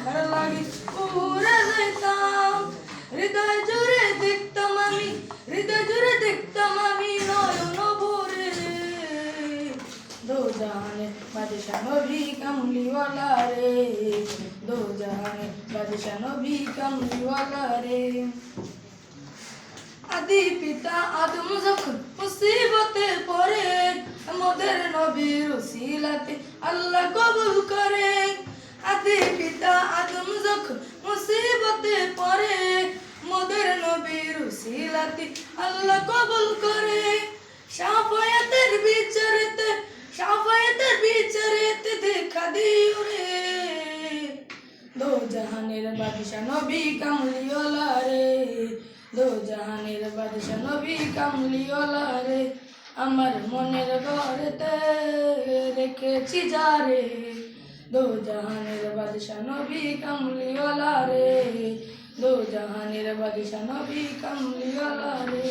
দেখার লাগি উড়ে যাইতাম। হৃদয় জুড়ে দেখতাম আমি, হৃদয় জুড়ে দেখতাম আমি নয়ন ভরে। দো জাহানে বাদশা নবী কামলিওয়ালা রে, দো জাহানে বাদশা নবী কামলিওয়ালা রে। আদি পিতা আদম যখন মুসিবতে পড়ে, মোদের নবীর উসিলাতে আল্লাহ কবুল করে। আদি পিতা আদম যখন মুসিবতে পড়ে, মোদের নবীর উসিলাতে আল্লাহ কবুল করে। শাফায়াতের বিচারেতে, শাফায়াতের বিচারেতে দেখা দিও রে। দো জাহানের বাদশা নবী কামলিওয়ালা রে, দো জাহানের বাদশা নবী কামলিওয়ালা রে। আমার মনের ঘরেতে রেখেছি যারে, দো জাহানের বাদশা নবী কামলিওয়ালা রে, দো জাহানের বাদশা নবী কামলিওয়ালা রে।